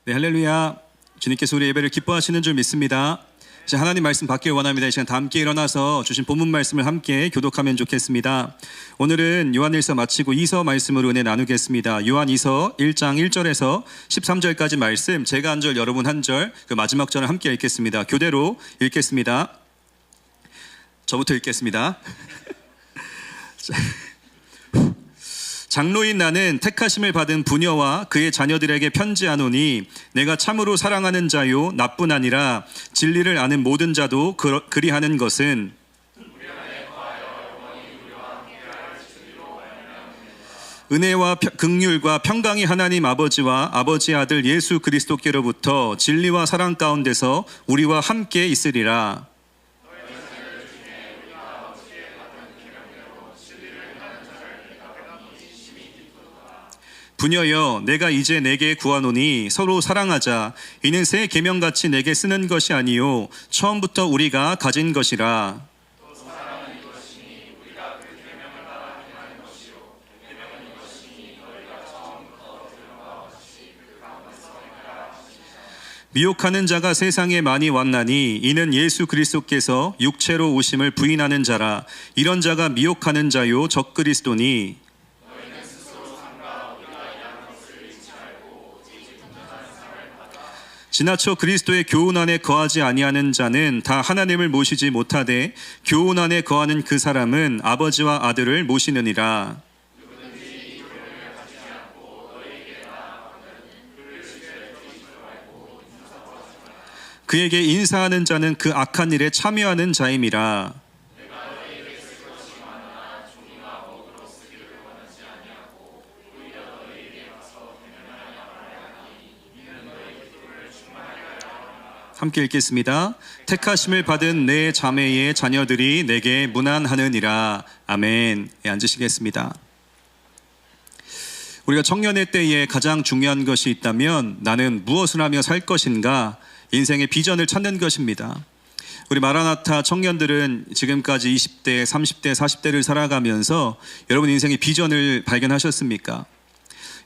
네, 할렐루야. 주님께서 우리 예배를 기뻐하시는 줄 믿습니다. 이제 하나님 말씀 받길 원합니다. 이 시간 다 함께 일어나서 주신 본문 말씀을 함께 교독하면 좋겠습니다. 오늘은 요한일서 마치고 이서 말씀으로 은혜 나누겠습니다. 요한 이서 1장 1절에서 13절까지 말씀, 제가 한 절, 여러분 한 절, 그 마지막 절을 함께 읽겠습니다. 교대로 읽겠습니다. 저부터 읽겠습니다. 장로인 나는 택하심을 받은 부녀와 그의 자녀들에게 편지하노니 내가 참으로 사랑하는 자요 나뿐 아니라 진리를 아는 모든 자도 그리하는 것은 은혜와 긍휼과 평강이 하나님 아버지와 아버지 아들 예수 그리스도께로부터 진리와 사랑 가운데서 우리와 함께 있으리라. 부녀여, 내가 이제 내게 구하노니 서로 사랑하자. 이는 새 계명같이 내게 쓰는 것이 아니요 처음부터 우리가 가진 것이라. 미혹하는 자가 세상에 많이 왔나니 이는 예수 그리스도께서 육체로 오심을 부인하는 자라. 이런 자가 미혹하는 자요 적그리스도니 지나쳐 그리스도의 교훈 안에 거하지 아니하는 자는 다 하나님을 모시지 못하되 교훈 안에 거하는 그 사람은 아버지와 아들을 모시느니라. 그에게 인사하는 자는 그 악한 일에 참여하는 자임이라. 함께 읽겠습니다. 택하심을 받은 내 자매의 자녀들이 내게 문안하느니라. 아멘. 네, 앉으시겠습니다. 우리가 청년의 때에 가장 중요한 것이 있다면 나는 무엇을 하며 살 것인가? 인생의 비전을 찾는 것입니다. 우리 마라나타 청년들은 지금까지 20대, 30대, 40대를 살아가면서 여러분 인생의 비전을 발견하셨습니까?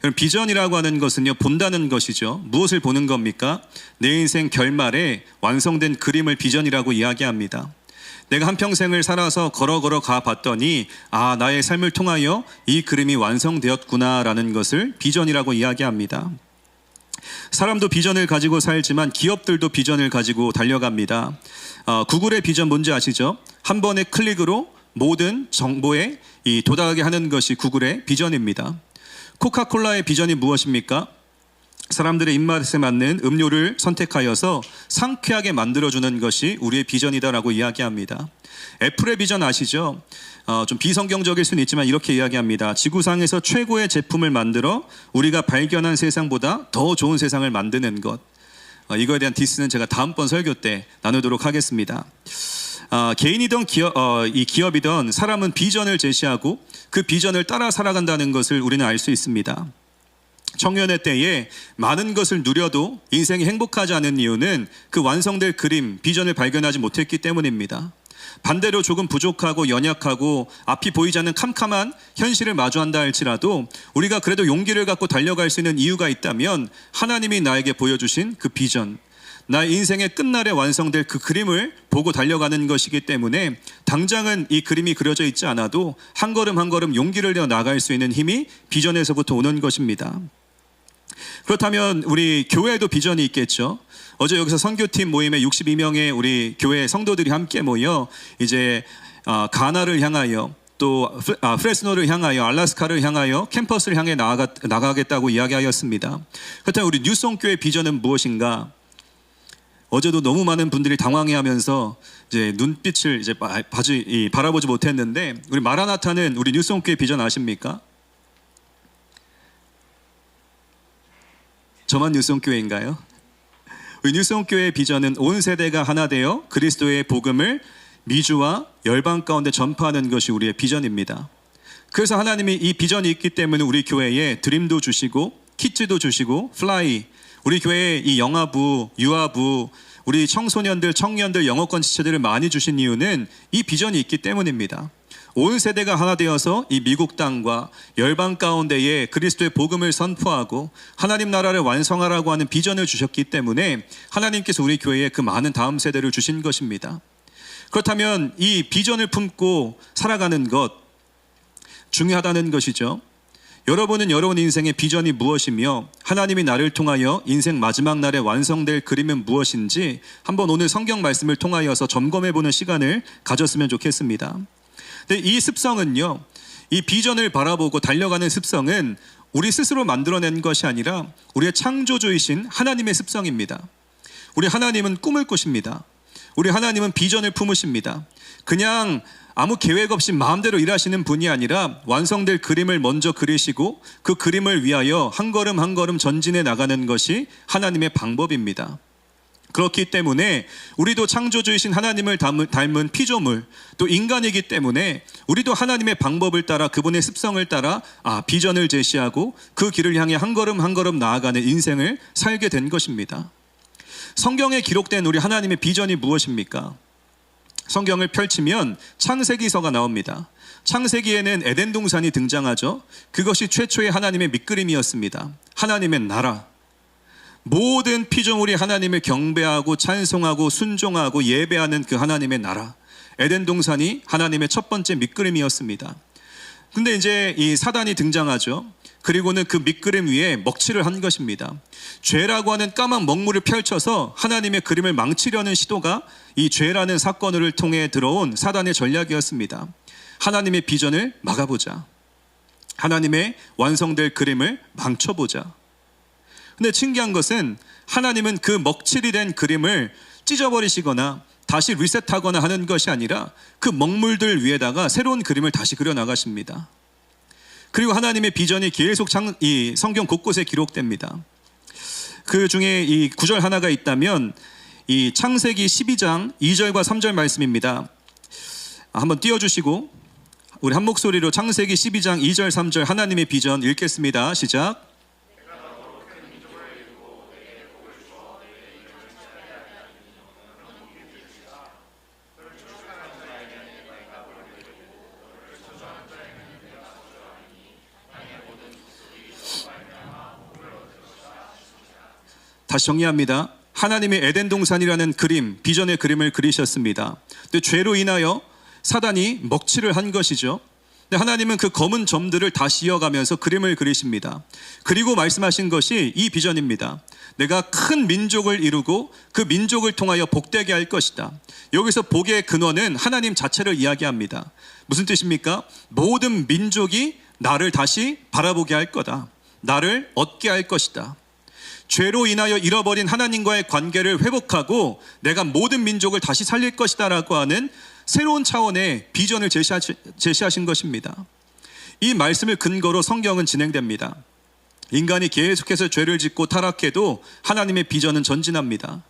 그럼 비전이라고 하는 것은요, 본다는 것이죠. 무엇을 보는 겁니까? 내 인생 결말에 완성된 그림을 비전이라고 이야기합니다. 내가 한평생을 살아서 걸어 가봤더니 나의 삶을 통하여 이 그림이 완성되었구나라는 것을 비전이라고 이야기합니다. 사람도 비전을 가지고 살지만 기업들도 비전을 가지고 달려갑니다. 구글의 비전 뭔지 아시죠? 한 번의 클릭으로 모든 정보에 도달하게 하는 것이 구글의 비전입니다. 코카콜라의 비전이 무엇입니까? 사람들의 입맛에 맞는 음료를 선택하여서 상쾌하게 만들어주는 것이 우리의 비전이다라고 이야기합니다. 애플의 비전 아시죠? 좀 비성경적일 수는 있지만 이렇게 이야기합니다. 지구상에서 최고의 제품을 만들어 우리가 발견한 세상보다 더 좋은 세상을 만드는 것. 이거에 대한 디스는 제가 다음번 설교 때 나누도록 하겠습니다. 개인이든 기업이든 사람은 비전을 제시하고 그 비전을 따라 살아간다는 것을 우리는 알 수 있습니다. 청년의 때에 많은 것을 누려도 인생이 행복하지 않은 이유는 그 완성될 그림, 비전을 발견하지 못했기 때문입니다. 반대로 조금 부족하고 연약하고 앞이 보이지 않는 캄캄한 현실을 마주한다 할지라도 우리가 그래도 용기를 갖고 달려갈 수 있는 이유가 있다면 하나님이 나에게 보여주신 그 비전, 나의 인생의 끝날에 완성될 그 그림을 보고 달려가는 것이기 때문에 당장은 이 그림이 그려져 있지 않아도 한 걸음 한 걸음 용기를 내어 나갈 수 있는 힘이 비전에서부터 오는 것입니다. 그렇다면 우리 교회에도 비전이 있겠죠. 어제 여기서 선교팀 모임에 62명의 우리 교회 성도들이 함께 모여 이제 가나를 향하여 또 프레스노를 향하여 알래스카를 향하여 캠퍼스를 향해 나가겠다고 이야기하였습니다. 그렇다면 우리 뉴송교회 비전은 무엇인가? 어제도 너무 많은 분들이 당황해하면서 이제 눈빛을 이제 바라보지 못했는데 우리 마라나타는 우리 뉴송교회 비전 아십니까? 저만 뉴송교회인가요? 우리 뉴송교회의 비전은 온 세대가 하나 되어 그리스도의 복음을 미주와 열방 가운데 전파하는 것이 우리의 비전입니다. 그래서 하나님이 이 비전이 있기 때문에 우리 교회에 드림도 주시고 키트도 주시고 플라이, 우리 교회에 이 영아부, 유아부, 우리 청소년들, 청년들 영어권 지체들을 많이 주신 이유는 이 비전이 있기 때문입니다. 온 세대가 하나 되어서 이 미국 땅과 열방 가운데에 그리스도의 복음을 선포하고 하나님 나라를 완성하라고 하는 비전을 주셨기 때문에 하나님께서 우리 교회에 그 많은 다음 세대를 주신 것입니다. 그렇다면 이 비전을 품고 살아가는 것 중요하다는 것이죠. 여러분은 여러분 인생의 비전이 무엇이며 하나님이 나를 통하여 인생 마지막 날에 완성될 그림은 무엇인지 한번 오늘 성경 말씀을 통하여서 점검해보는 시간을 가졌으면 좋겠습니다. 근데 이 습성은요, 이 비전을 바라보고 달려가는 습성은 우리 스스로 만들어낸 것이 아니라 우리의 창조주이신 하나님의 습성입니다. 우리 하나님은 꿈을 꾸십니다. 우리 하나님은 비전을 품으십니다. 그냥 아무 계획 없이 마음대로 일하시는 분이 아니라 완성될 그림을 먼저 그리시고 그 그림을 위하여 한 걸음 한 걸음 전진해 나가는 것이 하나님의 방법입니다. 그렇기 때문에 우리도 창조주이신 하나님을 닮은 피조물, 또 인간이기 때문에 우리도 하나님의 방법을 따라 그분의 습성을 따라 비전을 제시하고 그 길을 향해 한 걸음 한 걸음 나아가는 인생을 살게 된 것입니다. 성경에 기록된 우리 하나님의 비전이 무엇입니까? 성경을 펼치면 창세기서가 나옵니다. 창세기에는 에덴 동산이 등장하죠. 그것이 최초의 하나님의 밑그림이었습니다. 하나님의 나라. 모든 피조물이 하나님을 경배하고 찬송하고 순종하고 예배하는 그 하나님의 나라. 에덴 동산이 하나님의 첫 번째 밑그림이었습니다. 근데 이제 이 사단이 등장하죠. 그리고는 그 밑그림 위에 먹칠을 한 것입니다. 죄라고 하는 까만 먹물을 펼쳐서 하나님의 그림을 망치려는 시도가 이 죄라는 사건을 통해 들어온 사단의 전략이었습니다. 하나님의 비전을 막아보자. 하나님의 완성될 그림을 망쳐보자. 근데 신기한 것은 하나님은 그 먹칠이 된 그림을 찢어버리시거나 다시 리셋하거나 하는 것이 아니라 그 먹물들 위에다가 새로운 그림을 다시 그려나가십니다. 그리고 하나님의 비전이 계속 이 성경 곳곳에 기록됩니다. 그 중에 이 구절 하나가 있다면 이 창세기 12장 2절과 3절 말씀입니다. 한번 띄워주시고 우리 한 목소리로 창세기 12장 2절 3절 하나님의 비전 읽겠습니다. 시작. 다시 정리합니다. 하나님의 에덴 동산이라는 그림, 비전의 그림을 그리셨습니다. 근데 죄로 인하여 사단이 먹칠을 한 것이죠. 근데 하나님은 그 검은 점들을 다시 이어가면서 그림을 그리십니다. 그리고 말씀하신 것이 이 비전입니다. 내가 큰 민족을 이루고 그 민족을 통하여 복되게 할 것이다. 여기서 복의 근원은 하나님 자체를 이야기합니다. 무슨 뜻입니까? 모든 민족이 나를 다시 바라보게 할 거다. 나를 얻게 할 것이다. 죄로 인하여 잃어버린 하나님과의 관계를 회복하고 내가 모든 민족을 다시 살릴 것이다 라고 하는 새로운 차원의 비전을 제시하신 것입니다. 이 말씀을 근거로 성경은 진행됩니다. 인간이 계속해서 죄를 짓고 타락해도 하나님의 비전은 전진합니다.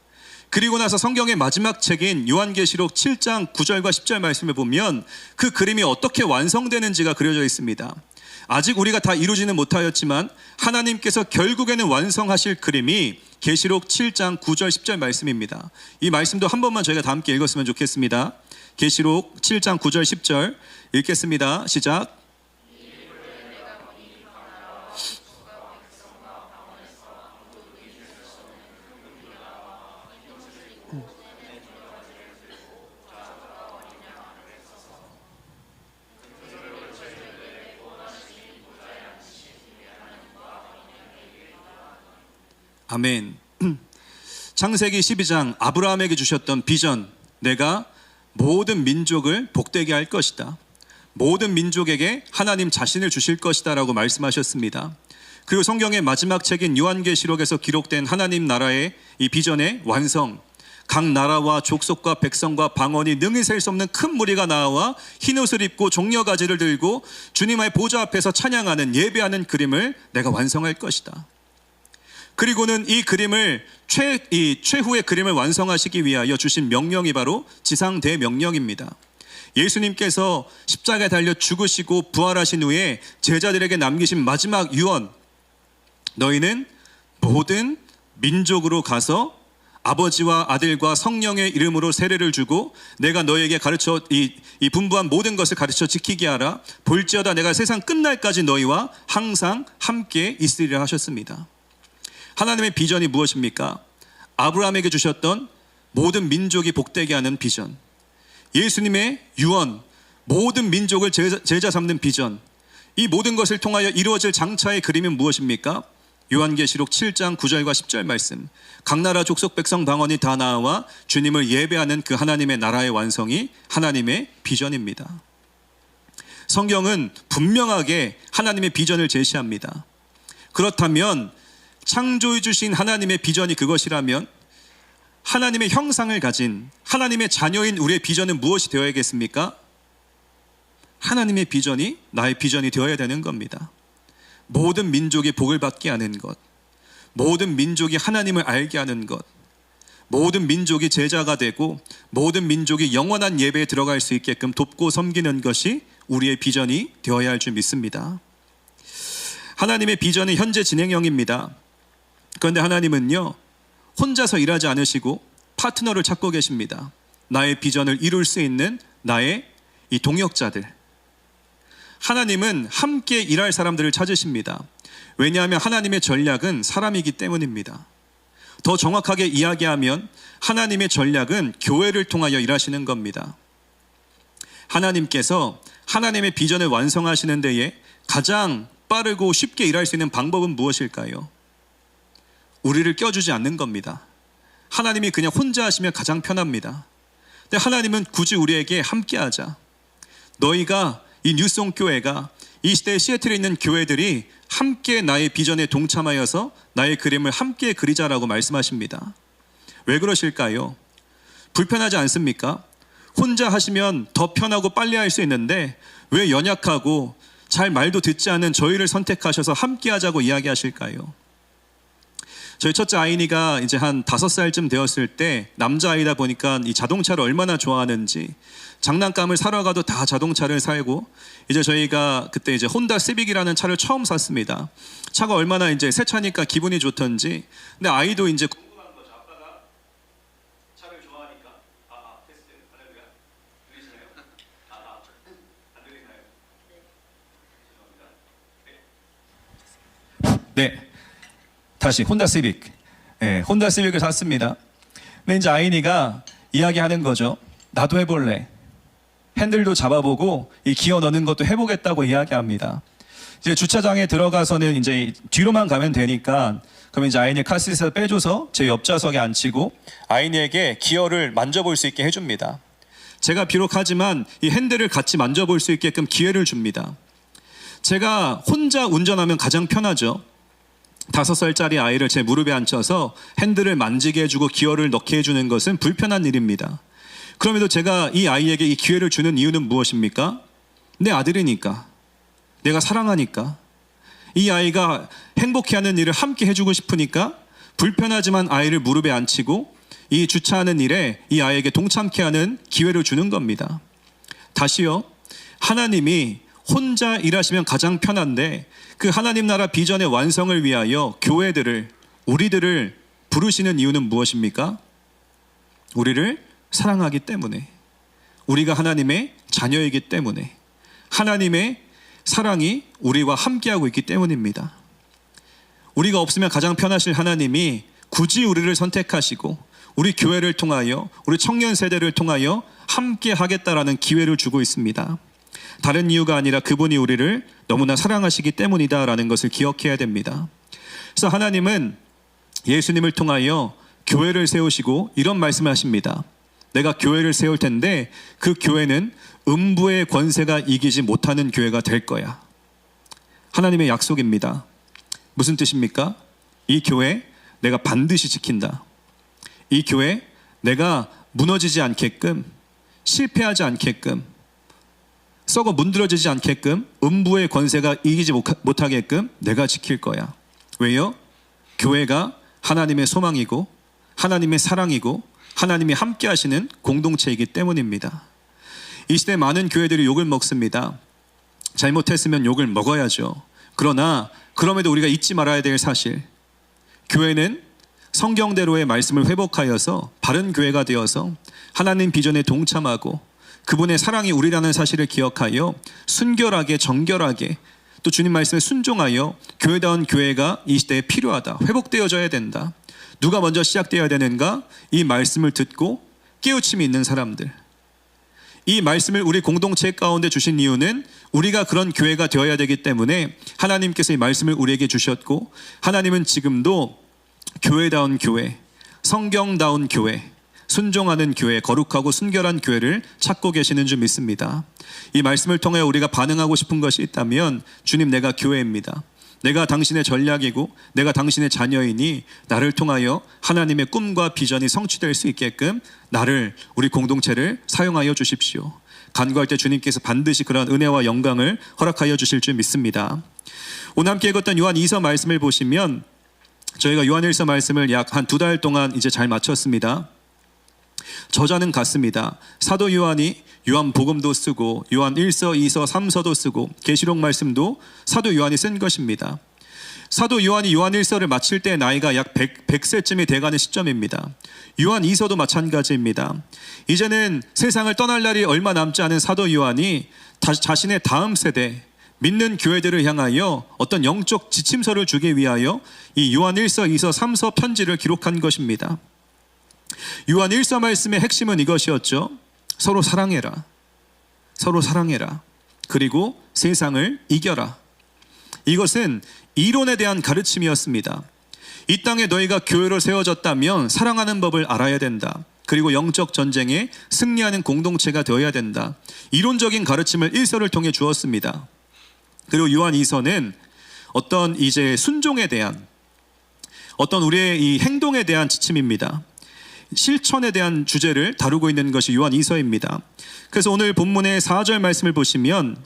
그리고 나서 성경의 마지막 책인 요한계시록 7장 9절과 10절 말씀을 보면 그 그림이 어떻게 완성되는지가 그려져 있습니다. 아직 우리가 다 이루지는 못하였지만 하나님께서 결국에는 완성하실 그림이 계시록 7장 9절 10절 말씀입니다. 이 말씀도 한 번만 저희가 다 함께 읽었으면 좋겠습니다. 계시록 7장 9절 10절 읽겠습니다. 시작. 아멘. 창세기 12장 아브라함에게 주셨던 비전, 내가 모든 민족을 복되게 할 것이다. 모든 민족에게 하나님 자신을 주실 것이다 라고 말씀하셨습니다. 그리고 성경의 마지막 책인 요한계시록에서 기록된 하나님 나라의 이 비전의 완성, 각 나라와 족속과 백성과 방언이 능히 셀 수 없는 큰 무리가 나와 흰옷을 입고 종려가지를 들고 주님의 보좌 앞에서 찬양하는 예배하는 그림을 내가 완성할 것이다. 그리고는 이 그림을 최후의 그림을 완성하시기 위하여 주신 명령이 바로 지상대명령입니다. 예수님께서 십자가에 달려 죽으시고 부활하신 후에 제자들에게 남기신 마지막 유언, 너희는 모든 민족으로 가서 아버지와 아들과 성령의 이름으로 세례를 주고 내가 너에게 가르쳐 이 분부한 모든 것을 가르쳐 지키게 하라. 볼지어다 내가 세상 끝날까지 너희와 항상 함께 있으리라 하셨습니다. 하나님의 비전이 무엇입니까? 아브라함에게 주셨던 모든 민족이 복되게 하는 비전, 예수님의 유언, 모든 민족을 제자 삼는 비전, 이 모든 것을 통하여 이루어질 장차의 그림은 무엇입니까? 요한계시록 7장 9절과 10절 말씀, 각 나라 족속 백성 방언이 다 나와 주님을 예배하는 그 하나님의 나라의 완성이 하나님의 비전입니다. 성경은 분명하게 하나님의 비전을 제시합니다. 그렇다면 창조해 주신 하나님의 비전이 그것이라면 하나님의 형상을 가진 하나님의 자녀인 우리의 비전은 무엇이 되어야겠습니까? 하나님의 비전이 나의 비전이 되어야 되는 겁니다. 모든 민족이 복을 받게 하는 것, 모든 민족이 하나님을 알게 하는 것, 모든 민족이 제자가 되고 모든 민족이 영원한 예배에 들어갈 수 있게끔 돕고 섬기는 것이 우리의 비전이 되어야 할 줄 믿습니다. 하나님의 비전은 현재 진행형입니다. 그런데 하나님은요, 혼자서 일하지 않으시고 파트너를 찾고 계십니다. 나의 비전을 이룰 수 있는 나의 이 동역자들. 하나님은 함께 일할 사람들을 찾으십니다. 왜냐하면 하나님의 전략은 사람이기 때문입니다. 더 정확하게 이야기하면 하나님의 전략은 교회를 통하여 일하시는 겁니다. 하나님께서 하나님의 비전을 완성하시는 데에 가장 빠르고 쉽게 일할 수 있는 방법은 무엇일까요? 우리를 껴주지 않는 겁니다. 하나님이 그냥 혼자 하시면 가장 편합니다. 근데 하나님은 굳이 우리에게 함께 하자. 너희가 이 뉴송 교회가 이 시대의 시애틀에 있는 교회들이 함께 나의 비전에 동참하여서 나의 그림을 함께 그리자라고 말씀하십니다. 왜 그러실까요? 불편하지 않습니까? 혼자 하시면 더 편하고 빨리 할 수 있는데 왜 연약하고 잘 말도 듣지 않은 저희를 선택하셔서 함께 하자고 이야기하실까요? 저희 첫째 아이니가 이제 한 5살쯤 되었을 때 남자아이다 보니까 이 자동차를 얼마나 좋아하는지 장난감을 사러 가도 다 자동차를 살고, 이제 저희가 그때 이제 혼다 시빅이라는 차를 처음 샀습니다. 차가 얼마나 이제 새 차니까 기분이 좋던지. 근데 아이도 이제 궁금한 거죠. 아빠가 차를 좋아하니까. 테스트. 할렐루야. 들리시나요? 안 들리나요? 죄송합니다. 네. 다시 혼다 시빅. 네, 혼다 시빅을 샀습니다. 근데 이제 아이니가 이야기하는 거죠. 나도 해볼래. 핸들도 잡아보고 이 기어 넣는 것도 해보겠다고 이야기합니다. 이제 주차장에 들어가서는 이제 뒤로만 가면 되니까, 그러면 이제 아이니 카시트에서 빼줘서 제 옆좌석에 앉히고 아이니에게 기어를 만져볼 수 있게 해줍니다. 제가 비록 하지만 이 핸들을 같이 만져볼 수 있게끔 기회를 줍니다. 제가 혼자 운전하면 가장 편하죠. 5살짜리 아이를 제 무릎에 앉혀서 핸들을 만지게 해주고 기어를 넣게 해주는 것은 불편한 일입니다. 그럼에도 제가 이 아이에게 이 기회를 주는 이유는 무엇입니까? 내 아들이니까, 내가 사랑하니까, 이 아이가 행복해하는 일을 함께 해주고 싶으니까 불편하지만 아이를 무릎에 앉히고 이 주차하는 일에 이 아이에게 동참케 하는 기회를 주는 겁니다. 다시요, 하나님이 혼자 일하시면 가장 편한데 그 하나님 나라 비전의 완성을 위하여 교회들을, 우리들을 부르시는 이유는 무엇입니까? 우리를 사랑하기 때문에, 우리가 하나님의 자녀이기 때문에, 하나님의 사랑이 우리와 함께하고 있기 때문입니다. 우리가 없으면 가장 편하실 하나님이 굳이 우리를 선택하시고 우리 교회를 통하여, 우리 청년 세대를 통하여 함께 하겠다라는 기회를 주고 있습니다. 다른 이유가 아니라 그분이 우리를 너무나 사랑하시기 때문이다라는 것을 기억해야 됩니다. 그래서 하나님은 예수님을 통하여 교회를 세우시고 이런 말씀을 하십니다. 내가 교회를 세울 텐데 그 교회는 음부의 권세가 이기지 못하는 교회가 될 거야. 하나님의 약속입니다. 무슨 뜻입니까? 이 교회 내가 반드시 지킨다. 이 교회 내가 무너지지 않게끔, 실패하지 않게끔, 썩어 문드러지지 않게끔, 음부의 권세가 이기지 못하게끔 내가 지킬 거야. 왜요? 교회가 하나님의 소망이고 하나님의 사랑이고 하나님이 함께 하시는 공동체이기 때문입니다. 이 시대 많은 교회들이 욕을 먹습니다. 잘못했으면 욕을 먹어야죠. 그러나 그럼에도 우리가 잊지 말아야 될 사실, 교회는 성경대로의 말씀을 회복하여서 바른 교회가 되어서 하나님 비전에 동참하고 그분의 사랑이 우리라는 사실을 기억하여 순결하게 정결하게 또 주님 말씀에 순종하여 교회다운 교회가 이 시대에 필요하다. 회복되어져야 된다. 누가 먼저 시작되어야 되는가? 이 말씀을 듣고 깨우침이 있는 사람들. 이 말씀을 우리 공동체 가운데 주신 이유는 우리가 그런 교회가 되어야 되기 때문에 하나님께서 이 말씀을 우리에게 주셨고 하나님은 지금도 교회다운 교회, 성경다운 교회, 순종하는 교회, 거룩하고 순결한 교회를 찾고 계시는 줄 믿습니다. 이 말씀을 통해 우리가 반응하고 싶은 것이 있다면 주님 내가 교회입니다. 내가 당신의 전략이고 내가 당신의 자녀이니 나를 통하여 하나님의 꿈과 비전이 성취될 수 있게끔 나를 우리 공동체를 사용하여 주십시오. 간구할 때 주님께서 반드시 그런 은혜와 영광을 허락하여 주실 줄 믿습니다. 오늘 함께 읽었던 요한 2서 말씀을 보시면 저희가 요한 1서 말씀을 약 한 2달 동안 이제 잘 마쳤습니다. 저자는 같습니다. 사도 요한이 요한 복음도 쓰고 요한 1서, 2서, 3서도 쓰고 계시록 말씀도 사도 요한이 쓴 것입니다. 사도 요한이 요한 1서를 마칠 때 나이가 약 100세쯤이 돼가는 시점입니다. 요한 2서도 마찬가지입니다. 이제는 세상을 떠날 날이 얼마 남지 않은 사도 요한이 자신의 다음 세대 믿는 교회들을 향하여 어떤 영적 지침서를 주기 위하여 이 요한 1서, 2서, 3서 편지를 기록한 것입니다. 요한 1서 말씀의 핵심은 이것이었죠. 서로 사랑해라. 서로 사랑해라. 그리고 세상을 이겨라. 이것은 이론에 대한 가르침이었습니다. 이 땅에 너희가 교회로 세워졌다면 사랑하는 법을 알아야 된다. 그리고 영적 전쟁에 승리하는 공동체가 되어야 된다. 이론적인 가르침을 1서를 통해 주었습니다. 그리고 요한 2서는 어떤 이제 순종에 대한 어떤 우리의 이 행동에 대한 지침입니다. 실천에 대한 주제를 다루고 있는 것이 요한 2서입니다. 그래서 오늘 본문의 4절 말씀을 보시면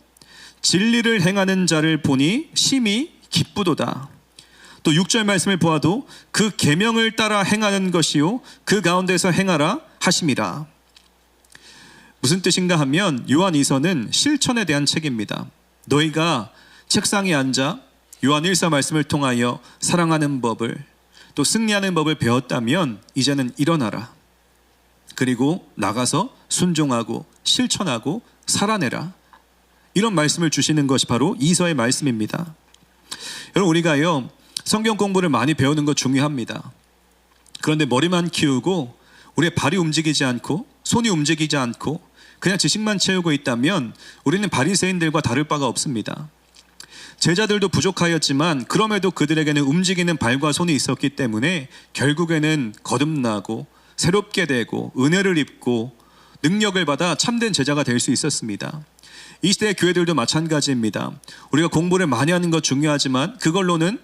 진리를 행하는 자를 보니 심히 기쁘도다. 또 6절 말씀을 보아도 그 계명을 따라 행하는 것이요 그 가운데서 행하라 하심이라. 무슨 뜻인가 하면 요한 2서는 실천에 대한 책입니다. 너희가 책상에 앉아 요한 1서 말씀을 통하여 사랑하는 법을 또 승리하는 법을 배웠다면 이제는 일어나라. 그리고 나가서 순종하고 실천하고 살아내라. 이런 말씀을 주시는 것이 바로 2서의 말씀입니다. 여러분 우리가요 성경 공부를 많이 배우는 것 중요합니다. 그런데 머리만 키우고 우리의 발이 움직이지 않고 손이 움직이지 않고 그냥 지식만 채우고 있다면 우리는 바리새인들과 다를 바가 없습니다. 제자들도 부족하였지만 그럼에도 그들에게는 움직이는 발과 손이 있었기 때문에 결국에는 거듭나고 새롭게 되고 은혜를 입고 능력을 받아 참된 제자가 될 수 있었습니다. 이 시대의 교회들도 마찬가지입니다. 우리가 공부를 많이 하는 것 중요하지만 그걸로는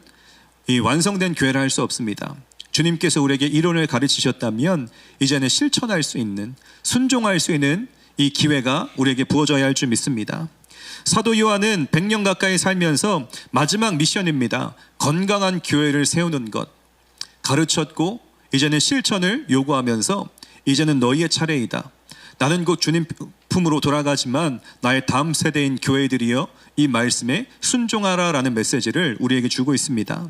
이 완성된 교회를 할 수 없습니다. 주님께서 우리에게 이론을 가르치셨다면 이제는 실천할 수 있는 순종할 수 있는 이 기회가 우리에게 부어져야 할 줄 믿습니다. 사도 요한은 100년 가까이 살면서 마지막 미션입니다. 건강한 교회를 세우는 것 가르쳤고 이제는 실천을 요구하면서 이제는 너희의 차례이다. 나는 곧 주님 품으로 돌아가지만 나의 다음 세대인 교회들이여 이 말씀에 순종하라 라는 메시지를 우리에게 주고 있습니다.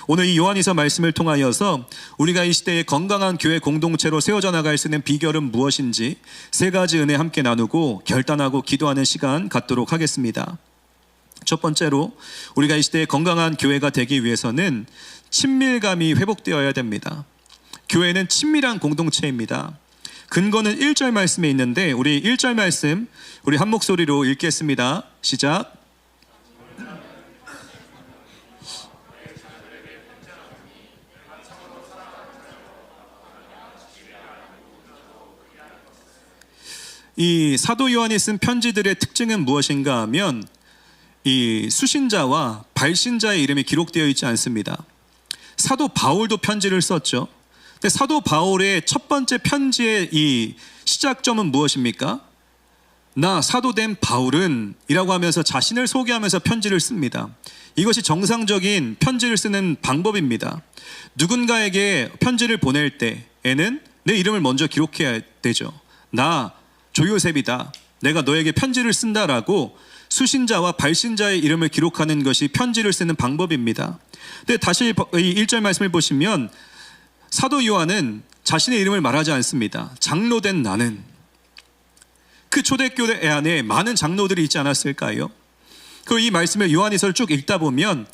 오늘 이 요한이서 말씀을 통하여서 우리가 이 시대에 건강한 교회 공동체로 세워져 나갈 수 있는 비결은 무엇인지 세 가지 은혜 함께 나누고 결단하고 기도하는 시간 갖도록 하겠습니다. 첫 번째로 우리가 이 시대에 건강한 교회가 되기 위해서는 친밀감이 회복되어야 됩니다. 교회는 친밀한 공동체입니다. 근거는 1절 말씀에 있는데 우리 1절 말씀 우리 한 목소리로 읽겠습니다. 시작. 이 사도 요한이 쓴 편지들의 특징은 무엇인가 하면 이 수신자와 발신자의 이름이 기록되어 있지 않습니다. 사도 바울도 편지를 썼죠. 근데 사도 바울의 첫 번째 편지의 이 시작점은 무엇입니까? 나 사도된 바울은 이라고 하면서 자신을 소개하면서 편지를 씁니다. 이것이 정상적인 편지를 쓰는 방법입니다. 누군가에게 편지를 보낼 때에는 내 이름을 먼저 기록해야 되죠. 나 조요셉이다. 내가 너에게 편지를 쓴다라고 수신자와 발신자의 이름을 기록하는 것이 편지를 쓰는 방법입니다. 근데 다시 이 1절 말씀을 보시면 사도 요한은 자신의 이름을 말하지 않습니다. 장로된 나는. 그 초대교회 안에 많은 장로들이 있지 않았을까요? 그리고 이 말씀을 요한일서를 쭉 읽다 보면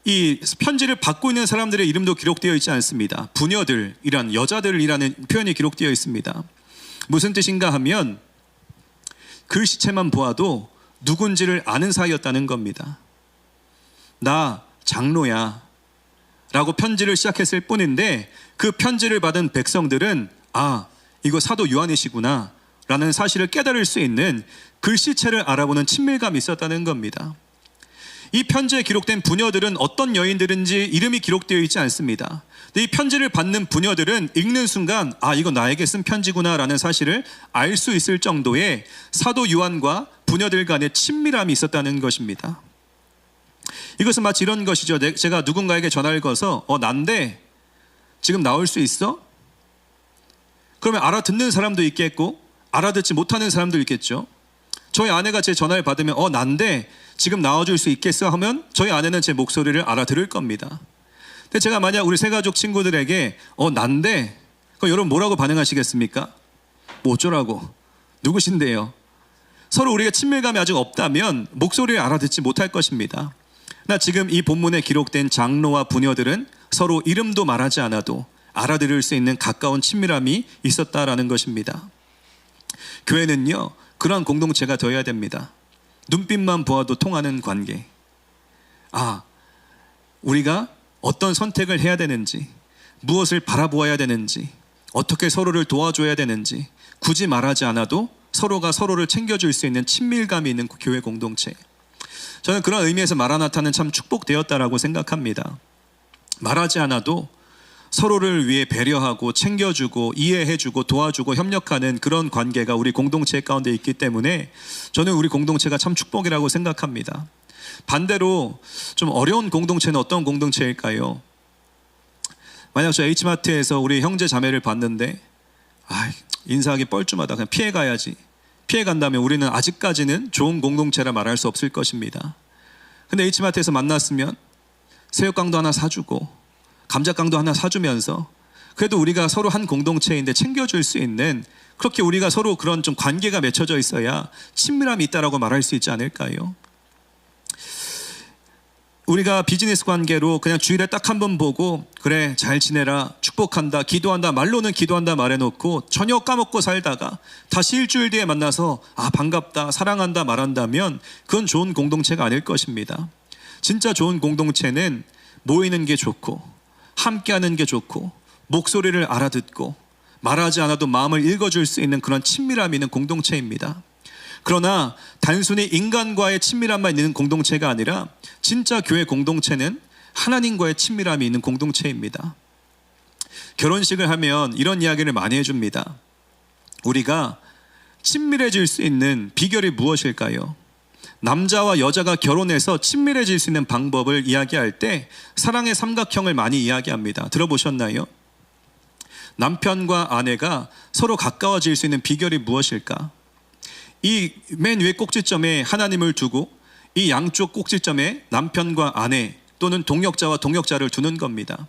이 편지를 받고 있는 사람들의 이름도 기록되어 있지 않습니다. 부녀들이란 여자들이라는 표현이 기록되어 있습니다. 무슨 뜻인가 하면 글씨체만 보아도 누군지를 아는 사이였다는 겁니다. 나 장로야 라고 편지를 시작했을 뿐인데 그 편지를 받은 백성들은 아, 이거 사도 요한이시구나 라는 사실을 깨달을 수 있는 글씨체를 알아보는 친밀감이 있었다는 겁니다. 이 편지에 기록된 부녀들은 어떤 여인들인지 이름이 기록되어 있지 않습니다. 근데 이 편지를 받는 부녀들은 읽는 순간 아, 이거 나에게 쓴 편지구나 라는 사실을 알 수 있을 정도의 사도 요한과 부녀들 간의 친밀함이 있었다는 것입니다. 이것은 마치 이런 것이죠. 제가 누군가에게 전화를 걸어서 난데 지금 나올 수 있어? 그러면 알아듣는 사람도 있겠고 알아듣지 못하는 사람도 있겠죠. 저희 아내가 제 전화를 받으면 난데 지금 나와줄 수 있겠어? 하면 저희 아내는 제 목소리를 알아들을 겁니다. 근데 제가 만약 우리 새가족 친구들에게 난데 그럼 여러분 뭐라고 반응하시겠습니까? 뭐 어쩌라고? 누구신데요? 서로 우리가 친밀감이 아직 없다면 목소리를 알아듣지 못할 것입니다. 나 지금 이 본문에 기록된 장로와 부녀들은 서로 이름도 말하지 않아도 알아들을 수 있는 가까운 친밀함이 있었다라는 것입니다. 교회는요, 그러한 공동체가 되어야 됩니다. 눈빛만 보아도 통하는 관계. 우리가 어떤 선택을 해야 되는지, 무엇을 바라보아야 되는지, 어떻게 서로를 도와줘야 되는지 굳이 말하지 않아도 서로가 서로를 챙겨줄 수 있는 친밀감이 있는 교회 공동체. 저는 그런 의미에서 마라나타는 참 축복되었다라고 생각합니다. 말하지 않아도 서로를 위해 배려하고 챙겨주고 이해해주고 도와주고 협력하는 그런 관계가 우리 공동체 가운데 있기 때문에 저는 우리 공동체가 참 축복이라고 생각합니다. 반대로 좀 어려운 공동체는 어떤 공동체일까요? 만약 저 H마트에서 우리 형제 자매를 봤는데 인사하기 뻘쭘하다, 그냥 피해가야지. 피해간다면 우리는 아직까지는 좋은 공동체라 말할 수 없을 것입니다. 근데 H마트에서 만났으면 새우깡도 하나 사주고 감자깡도 하나 사주면서 그래도 우리가 서로 한 공동체인데 챙겨줄 수 있는, 그렇게 우리가 서로 그런 좀 관계가 맺혀져 있어야 친밀함이 있다라고 말할 수 있지 않을까요? 우리가 비즈니스 관계로 그냥 주일에 딱 한 번 보고 그래 잘 지내라, 축복한다, 기도한다, 말로는 기도한다 말해놓고 전혀 까먹고 살다가 다시 일주일 뒤에 만나서 반갑다, 사랑한다 말한다면 그건 좋은 공동체가 아닐 것입니다. 진짜 좋은 공동체는 모이는 게 좋고 함께하는 게 좋고 목소리를 알아듣고 말하지 않아도 마음을 읽어줄 수 있는 그런 친밀함이 있는 공동체입니다. 그러나 단순히 인간과의 친밀함만 있는 공동체가 아니라 진짜 교회 공동체는 하나님과의 친밀함이 있는 공동체입니다. 결혼식을 하면 이런 이야기를 많이 해줍니다. 우리가 친밀해질 수 있는 비결이 무엇일까요? 남자와 여자가 결혼해서 친밀해질 수 있는 방법을 이야기할 때 사랑의 삼각형을 많이 이야기합니다. 들어보셨나요? 남편과 아내가 서로 가까워질 수 있는 비결이 무엇일까? 이 맨 위에 꼭지점에 하나님을 두고 이 양쪽 꼭지점에 남편과 아내 또는 동역자와 동역자를 두는 겁니다.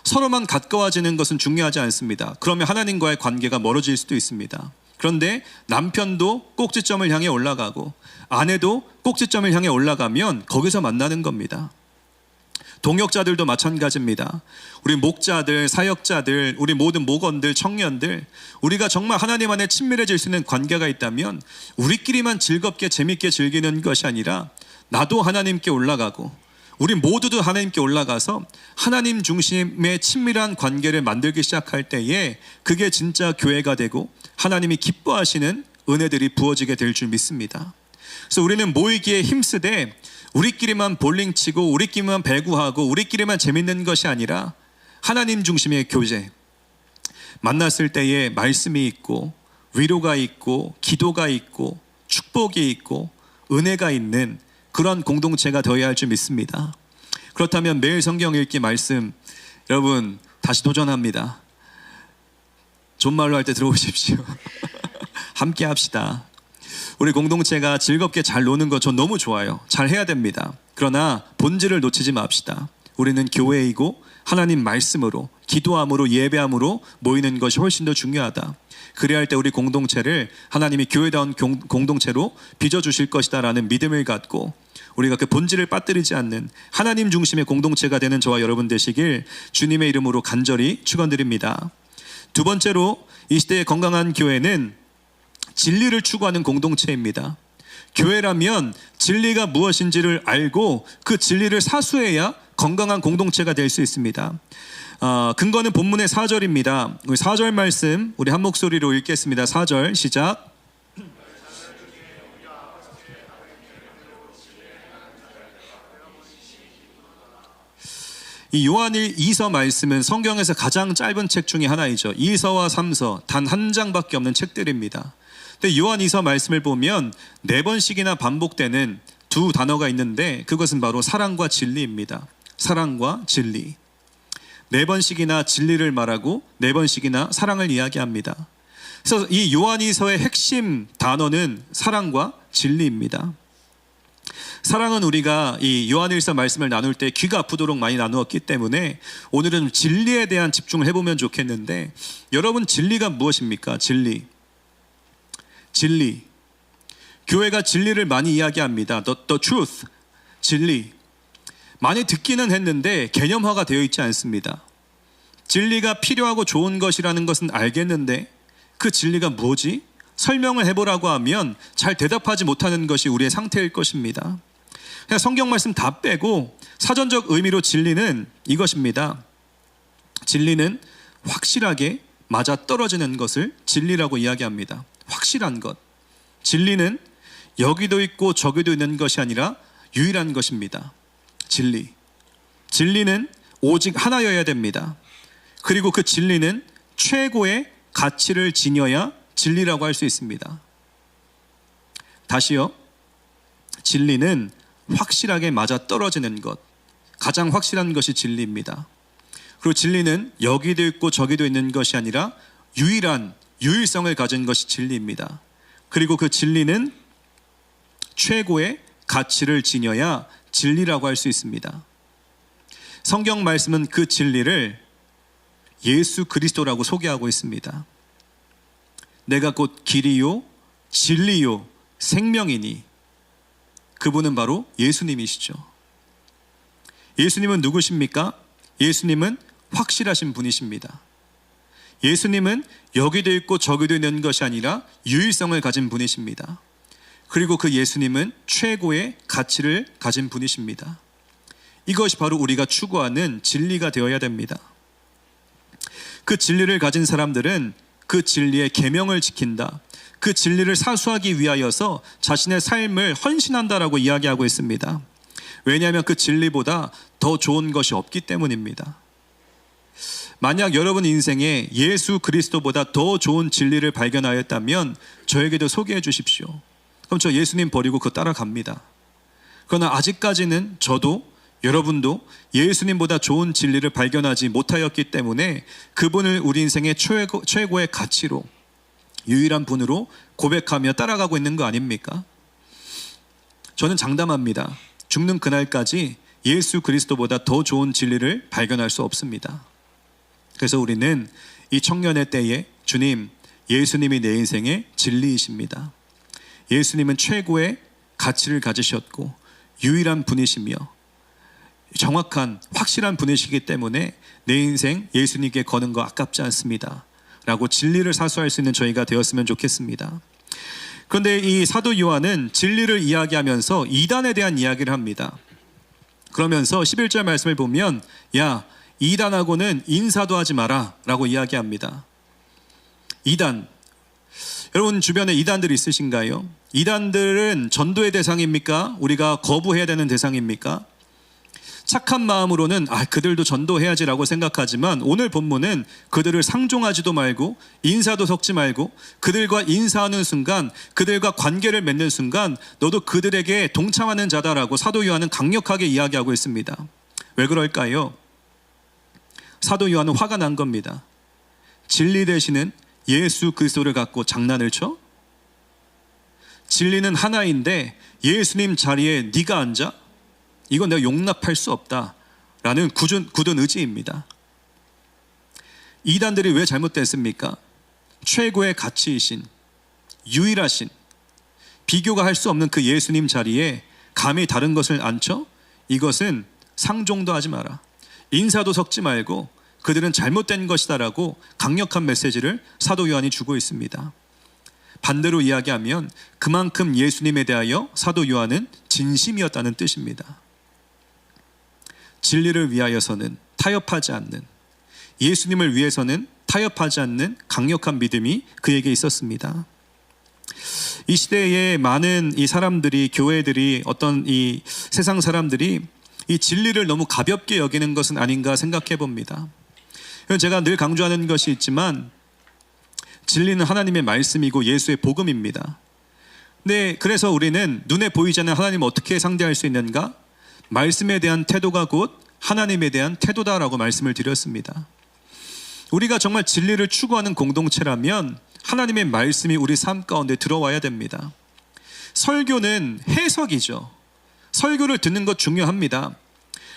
서로만 가까워지는 것은 중요하지 않습니다. 그러면 하나님과의 관계가 멀어질 수도 있습니다. 그런데 남편도 꼭지점을 향해 올라가고 아내도 꼭지점을 향해 올라가면 거기서 만나는 겁니다. 동역자들도 마찬가지입니다. 우리 목자들, 사역자들, 우리 모든 목원들, 청년들, 우리가 정말 하나님 안에 친밀해질 수 있는 관계가 있다면 우리끼리만 즐겁게 재밌게 즐기는 것이 아니라 나도 하나님께 올라가고 우리 모두도 하나님께 올라가서 하나님 중심의 친밀한 관계를 만들기 시작할 때에 그게 진짜 교회가 되고 하나님이 기뻐하시는 은혜들이 부어지게 될 줄 믿습니다. 그래서 우리는 모이기에 힘쓰되 우리끼리만 볼링 치고 우리끼리만 배구하고 우리끼리만 재밌는 것이 아니라 하나님 중심의 교제, 만났을 때에 말씀이 있고 위로가 있고 기도가 있고 축복이 있고 은혜가 있는 그런 공동체가 되어야 할 줄 믿습니다. 그렇다면 매일 성경 읽기 말씀 여러분 다시 도전합니다. 존말로 할 때 들어오십시오. 함께 합시다. 우리 공동체가 즐겁게 잘 노는 거 전 너무 좋아요. 잘 해야 됩니다. 그러나 본질을 놓치지 맙시다. 우리는 교회이고 하나님 말씀으로 기도함으로 예배함으로 모이는 것이 훨씬 더 중요하다. 그래야 할 때 우리 공동체를 하나님이 교회다운 공동체로 빚어주실 것이다 라는 믿음을 갖고 우리가 그 본질을 빠뜨리지 않는 하나님 중심의 공동체가 되는 저와 여러분 되시길 주님의 이름으로 간절히 축원드립니다. 두 번째로 이 시대의 건강한 교회는 진리를 추구하는 공동체입니다. 교회라면 진리가 무엇인지를 알고 그 진리를 사수해야 건강한 공동체가 될 수 있습니다. 근거는 본문의 4절입니다. 4절 말씀 우리 한 목소리로 읽겠습니다. 4절 시작. 이 요한일 2서 말씀은 성경에서 가장 짧은 책 중에 하나이죠. 2서와 3서 단 한 장밖에 없는 책들입니다. 근데 요한 2서 말씀을 보면 4번씩이나 반복되는 두 단어가 있는데 그것은 바로 사랑과 진리입니다. 사랑과 진리. 4번씩이나 진리를 말하고 4번씩이나 사랑을 이야기합니다. 그래서 이 요한 2서의 핵심 단어는 사랑과 진리입니다. 사랑은 우리가 이 요한일서 말씀을 나눌 때 귀가 아프도록 많이 나누었기 때문에 오늘은 진리에 대한 집중을 해보면 좋겠는데, 여러분 진리가 무엇입니까? 진리. 교회가 진리를 많이 이야기합니다. The truth. 진리. 많이 듣기는 했는데 개념화가 되어 있지 않습니다. 진리가 필요하고 좋은 것이라는 것은 알겠는데 그 진리가 뭐지? 설명을 해보라고 하면 잘 대답하지 못하는 것이 우리의 상태일 것입니다. 그냥 성경 말씀 다 빼고 사전적 의미로 진리는 이것입니다. 진리는 확실하게 맞아떨어지는 것을 진리라고 이야기합니다. 확실한 것. 진리는 여기도 있고 저기도 있는 것이 아니라 유일한 것입니다. 진리. 진리는 오직 하나여야 됩니다. 그리고 그 진리는 최고의 가치를 지녀야 진리라고 할 수 있습니다. 다시요. 진리는 확실하게 맞아떨어지는 것. 가장 확실한 것이 진리입니다. 그리고 진리는 여기도 있고 저기도 있는 것이 아니라 유일성을 가진 것이 진리입니다. 그리고 그 진리는 최고의 가치를 지녀야 진리라고 할 수 있습니다. 성경 말씀은 그 진리를 예수 그리스도라고 소개하고 있습니다. 내가 곧 길이요 진리요 생명이니, 그분은 바로 예수님이시죠. 예수님은 누구십니까? 예수님은 확실하신 분이십니다. 예수님은 여기도 있고 저기도 있는 것이 아니라 유일성을 가진 분이십니다. 그리고 그 예수님은 최고의 가치를 가진 분이십니다. 이것이 바로 우리가 추구하는 진리가 되어야 됩니다. 그 진리를 가진 사람들은 그 진리의 계명을 지킨다. 그 진리를 사수하기 위하여서 자신의 삶을 헌신한다라고 이야기하고 있습니다. 왜냐하면 그 진리보다 더 좋은 것이 없기 때문입니다. 만약 여러분 인생에 예수 그리스도보다 더 좋은 진리를 발견하였다면 저에게도 소개해 주십시오. 그럼 저 예수님 버리고 그거 따라갑니다. 그러나 아직까지는 저도 여러분도 예수님보다 좋은 진리를 발견하지 못하였기 때문에 그분을 우리 인생의 최고의 가치로, 유일한 분으로 고백하며 따라가고 있는 거 아닙니까? 저는 장담합니다. 죽는 그날까지 예수 그리스도보다 더 좋은 진리를 발견할 수 없습니다. 그래서 우리는 이 청년의 때에 주님, 예수님이 내 인생의 진리이십니다. 예수님은 최고의 가치를 가지셨고 유일한 분이시며 정확한 확실한 분이시기 때문에 내 인생 예수님께 거는 거 아깝지 않습니다 라고 진리를 사수할 수 있는 저희가 되었으면 좋겠습니다. 그런데 이 사도 요한은 진리를 이야기하면서 이단에 대한 이야기를 합니다. 그러면서 11절 말씀을 보면 야, 이단하고는 인사도 하지 마라 라고 이야기합니다. 이단, 여러분 주변에 이단들이 있으신가요? 이단들은 전도의 대상입니까? 우리가 거부해야 되는 대상입니까? 착한 마음으로는 그들도 전도해야지라고 생각하지만 오늘 본문은 그들을 상종하지도 말고 인사도 섞지 말고 그들과 인사하는 순간, 그들과 관계를 맺는 순간 너도 그들에게 동참하는 자다라고 사도 요한은 강력하게 이야기하고 있습니다. 왜 그럴까요? 사도 요한은 화가 난 겁니다. 진리 되시는 예수 그리스도를 갖고 장난을 쳐? 진리는 하나인데 예수님 자리에 네가 앉아? 이건 내가 용납할 수 없다라는 굳은 의지입니다. 이단들이 왜 잘못됐습니까? 최고의 가치이신, 유일하신, 비교가 할 수 없는 그 예수님 자리에 감히 다른 것을 앉혀? 이것은 상종도 하지 마라, 인사도 섞지 말고 그들은 잘못된 것이다라고 강력한 메시지를 사도 요한이 주고 있습니다. 반대로 이야기하면 그만큼 예수님에 대하여 사도 요한은 진심이었다는 뜻입니다. 진리를 위하여서는 타협하지 않는, 예수님을 위해서는 타협하지 않는 강력한 믿음이 그에게 있었습니다. 이 시대에 많은 이 사람들이, 교회들이, 어떤 이 세상 사람들이 이 진리를 너무 가볍게 여기는 것은 아닌가 생각해 봅니다. 제가 늘 강조하는 것이 있지만 진리는 하나님의 말씀이고 예수의 복음입니다. 네, 그래서 우리는 눈에 보이지 않는 하나님을 어떻게 상대할 수 있는가? 말씀에 대한 태도가 곧 하나님에 대한 태도다라고 말씀을 드렸습니다. 우리가 정말 진리를 추구하는 공동체라면 하나님의 말씀이 우리 삶 가운데 들어와야 됩니다. 설교는 해석이죠. 설교를 듣는 것 중요합니다.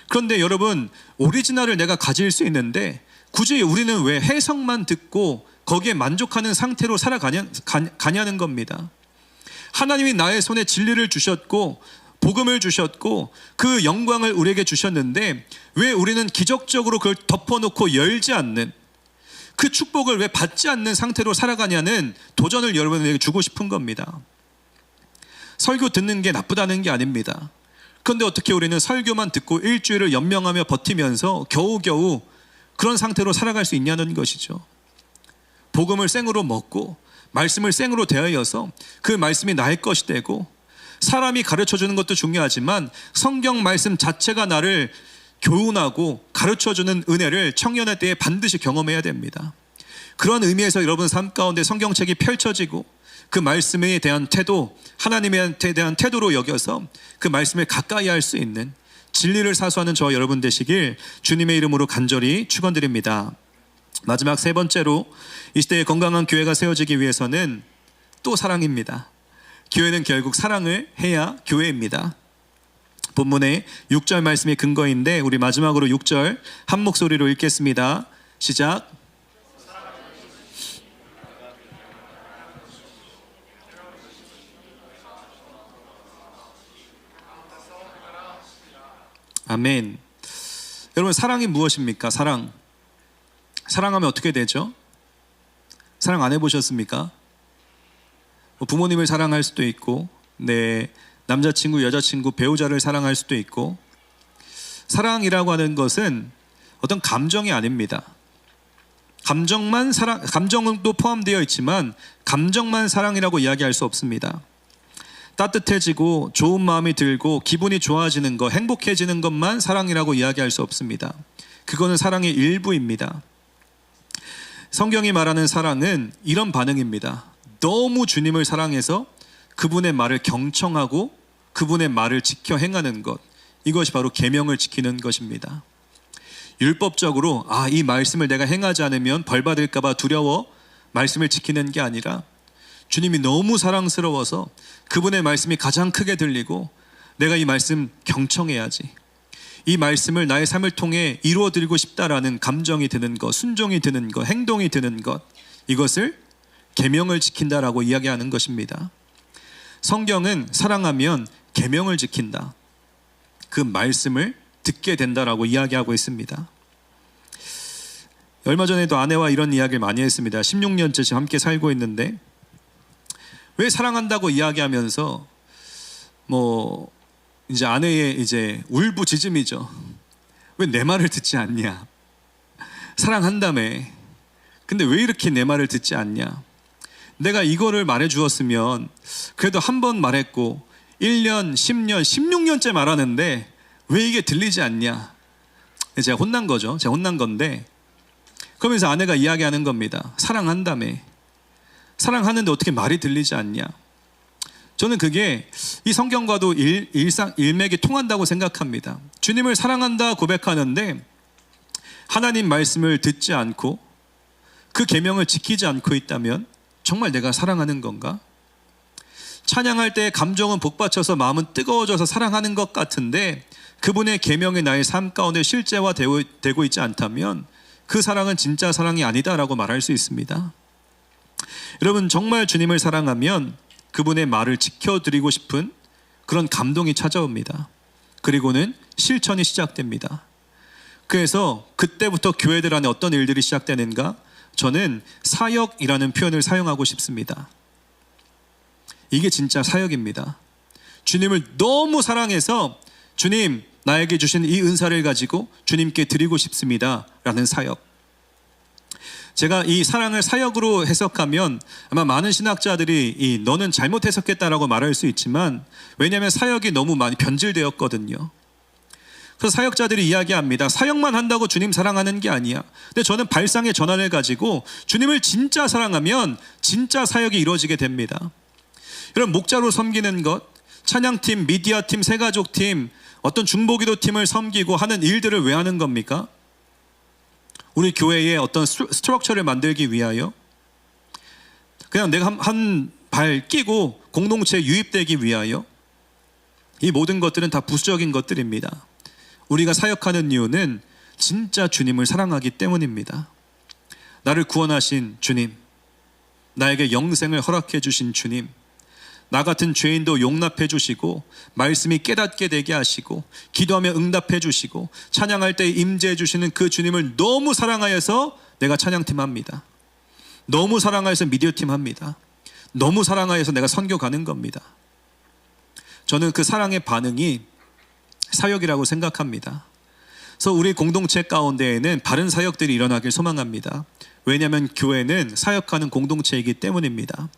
그런데 여러분, 오리지널을 내가 가질 수 있는데 굳이 우리는 왜 해석만 듣고 거기에 만족하는 상태로 살아가냐는 겁니다. 하나님이 나의 손에 진리를 주셨고 복음을 주셨고 그 영광을 우리에게 주셨는데 왜 우리는 기적적으로 그걸 덮어놓고 열지 않는, 그 축복을 왜 받지 않는 상태로 살아가냐는 도전을 여러분에게 주고 싶은 겁니다. 설교 듣는 게 나쁘다는 게 아닙니다. 그런데 어떻게 우리는 설교만 듣고 일주일을 연명하며 버티면서 겨우겨우 그런 상태로 살아갈 수 있냐는 것이죠. 복음을 생으로 먹고 말씀을 생으로 대하여서 그 말씀이 나의 것이 되고, 사람이 가르쳐주는 것도 중요하지만 성경 말씀 자체가 나를 교훈하고 가르쳐주는 은혜를 청년의 때에 반드시 경험해야 됩니다. 그런 의미에서 여러분 삶 가운데 성경책이 펼쳐지고 그 말씀에 대한 태도, 하나님에 대한 태도로 여겨서 그 말씀을 가까이 할 수 있는 진리를 사수하는 저와 여러분 되시길 주님의 이름으로 간절히 축원드립니다. 마지막 세 번째로 이 시대에 건강한 교회가 세워지기 위해서는 또 사랑입니다. 교회는 결국 사랑을 해야 교회입니다. 본문의 6절 말씀이 근거인데 우리 마지막으로 6절 한 목소리로 읽겠습니다. 시작. 아멘. 여러분, 사랑이 무엇입니까? 사랑하면 어떻게 되죠? 사랑 안 해보셨습니까? 부모님을 사랑할 수도 있고, 내 남자친구, 여자친구, 배우자를 사랑할 수도 있고, 사랑이라고 하는 것은 어떤 감정이 아닙니다. 감정도 포함되어 있지만 감정만 사랑이라고 이야기할 수 없습니다. 따뜻해지고 좋은 마음이 들고 기분이 좋아지는 것, 행복해지는 것만 사랑이라고 이야기할 수 없습니다. 그거는 사랑의 일부입니다. 성경이 말하는 사랑은 이런 반응입니다. 너무 주님을 사랑해서 그분의 말을 경청하고 그분의 말을 지켜 행하는 것, 이것이 바로 계명을 지키는 것입니다. 율법적으로 이 말씀을 내가 행하지 않으면 벌 받을까 봐 두려워 말씀을 지키는 게 아니라 주님이 너무 사랑스러워서 그분의 말씀이 가장 크게 들리고 내가 이 말씀 경청해야지, 이 말씀을 나의 삶을 통해 이루어드리고 싶다라는 감정이 드는 것, 순종이 드는 것, 행동이 드는 것, 이것을 계명을 지킨다라고 이야기하는 것입니다. 성경은 사랑하면 계명을 지킨다, 그 말씀을 듣게 된다라고 이야기하고 있습니다. 얼마 전에도 아내와 이런 이야기를 많이 했습니다. 16년째 지금 함께 살고 있는데 왜 사랑한다고 이야기하면서 이제 아내의 이제 울부짖음이죠. 왜 내 말을 듣지 않냐? 사랑한다며. 근데 왜 이렇게 내 말을 듣지 않냐? 내가 이거를 말해 주었으면 그래도 한 번 말했고 1년, 10년, 16년째 말하는데 왜 이게 들리지 않냐? 제가 혼난 거죠. 제가 혼난 건데, 그러면서 아내가 이야기하는 겁니다. 사랑한다며. 사랑하는데 어떻게 말이 들리지 않냐? 저는 그게 이 성경과도 일맥이 통한다고 생각합니다. 주님을 사랑한다 고백하는데 하나님 말씀을 듣지 않고 그 계명을 지키지 않고 있다면 정말 내가 사랑하는 건가? 찬양할 때 감정은 복받쳐서 마음은 뜨거워져서 사랑하는 것 같은데 그분의 계명이 나의 삶 가운데 실제화되고 있지 않다면 그 사랑은 진짜 사랑이 아니다라고 말할 수 있습니다. 여러분, 정말 주님을 사랑하면 그분의 말을 지켜드리고 싶은 그런 감동이 찾아옵니다. 그리고는 실천이 시작됩니다. 그래서 그때부터 교회들 안에 어떤 일들이 시작되는가? 저는 사역이라는 표현을 사용하고 싶습니다. 이게 진짜 사역입니다. 주님을 너무 사랑해서 주님, 나에게 주신 이 은사를 가지고 주님께 드리고 싶습니다 라는 사역. 제가 이 사랑을 사역으로 해석하면 아마 많은 신학자들이 너는 잘못 해석했다라고 말할 수 있지만, 왜냐하면 사역이 너무 많이 변질되었거든요. 그래서 사역자들이 이야기합니다. 사역만 한다고 주님 사랑하는 게 아니야. 근데 저는 발상의 전환을 가지고 주님을 진짜 사랑하면 진짜 사역이 이루어지게 됩니다. 여러분, 목자로 섬기는 것, 찬양팀, 미디어팀, 새가족팀, 어떤 중보기도 팀을 섬기고 하는 일들을 왜 하는 겁니까? 우리 교회에 어떤 스트럭처를 만들기 위하여, 그냥 내가 한 발 끼고 공동체에 유입되기 위하여. 이 모든 것들은 다 부수적인 것들입니다. 우리가 사역하는 이유는 진짜 주님을 사랑하기 때문입니다. 나를 구원하신 주님, 나에게 영생을 허락해 주신 주님, 나 같은 죄인도 용납해 주시고 말씀이 깨닫게 되게 하시고 기도하며 응답해 주시고 찬양할 때 임재해 주시는 그 주님을 너무 사랑하여서 내가 찬양팀 합니다. 너무 사랑하여서 미디어팀 합니다. 너무 사랑하여서 내가 선교 가는 겁니다. 저는 그 사랑의 반응이 사역이라고 생각합니다. 그래서 우리 공동체 가운데에는 바른 사역들이 일어나길 소망합니다. 왜냐하면 교회는 사역하는 공동체이기 때문입니다.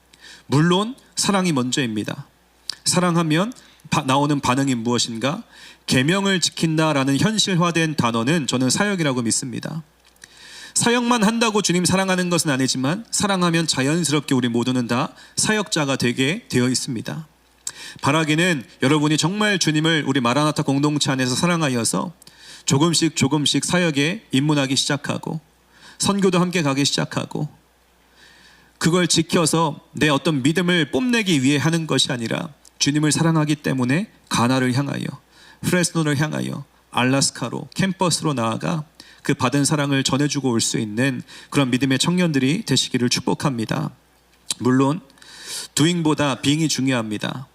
물론 사랑이 먼저입니다. 사랑하면 나오는 반응이 무엇인가? 계명을 지킨다라는 현실화된 단어는 저는 사역이라고 믿습니다. 사역만 한다고 주님 사랑하는 것은 아니지만 사랑하면 자연스럽게 우리 모두는 다 사역자가 되게 되어 있습니다. 바라기는 여러분이 정말 주님을 우리 마라나타 공동체 안에서 사랑하여서 조금씩 사역에 입문하기 시작하고 선교도 함께 가기 시작하고, 그걸 지켜서 내 어떤 믿음을 뽐내기 위해 하는 것이 아니라 주님을 사랑하기 때문에 가나를 향하여, 프레스노를 향하여, 알라스카로, 캠퍼스로 나아가 그 받은 사랑을 전해주고 올 수 있는 그런 믿음의 청년들이 되시기를 축복합니다. 물론 doing보다 being이 중요합니다.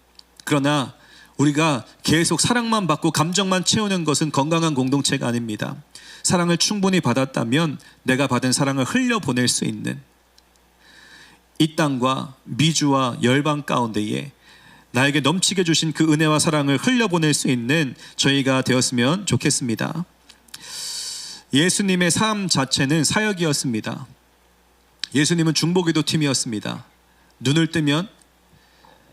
그러나 우리가 계속 사랑만 받고 감정만 채우는 것은 건강한 공동체가 아닙니다. 사랑을 충분히 받았다면 내가 받은 사랑을 흘려보낼 수 있는, 이 땅과 미주와 열방 가운데에 나에게 넘치게 주신 그 은혜와 사랑을 흘려보낼 수 있는 저희가 되었으면 좋겠습니다. 예수님의 삶 자체는 사역이었습니다. 예수님은 중보기도 팀이었습니다. 눈을 뜨면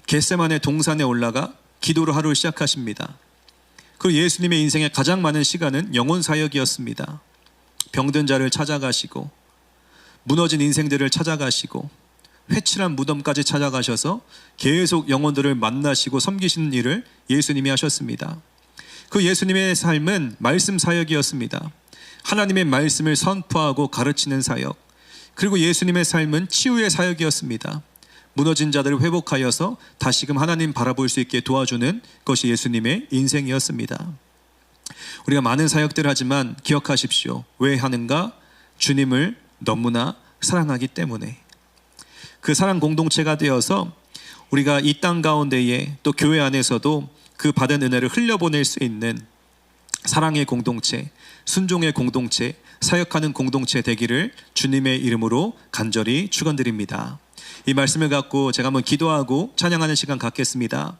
겟세마네 동산에 올라가 기도를 하루를 시작하십니다. 그리고 예수님의 인생의 가장 많은 시간은 영혼 사역이었습니다. 병든 자를 찾아가시고 무너진 인생들을 찾아가시고 회칠한 무덤까지 찾아가셔서 계속 영혼들을 만나시고 섬기시는 일을 예수님이 하셨습니다. 그 예수님의 삶은 말씀 사역이었습니다. 하나님의 말씀을 선포하고 가르치는 사역, 그리고 예수님의 삶은 치유의 사역이었습니다. 무너진 자들을 회복하여서 다시금 하나님 바라볼 수 있게 도와주는 것이 예수님의 인생이었습니다. 우리가 많은 사역들을 하지만 기억하십시오. 왜 하는가? 주님을 너무나 사랑하기 때문에. 그 사랑 공동체가 되어서 우리가 이 땅 가운데에 또 교회 안에서도 그 받은 은혜를 흘려보낼 수 있는 사랑의 공동체, 순종의 공동체, 사역하는 공동체 되기를 주님의 이름으로 간절히 축원드립니다. 이 말씀을 갖고 제가 한번 기도하고 찬양하는 시간 갖겠습니다.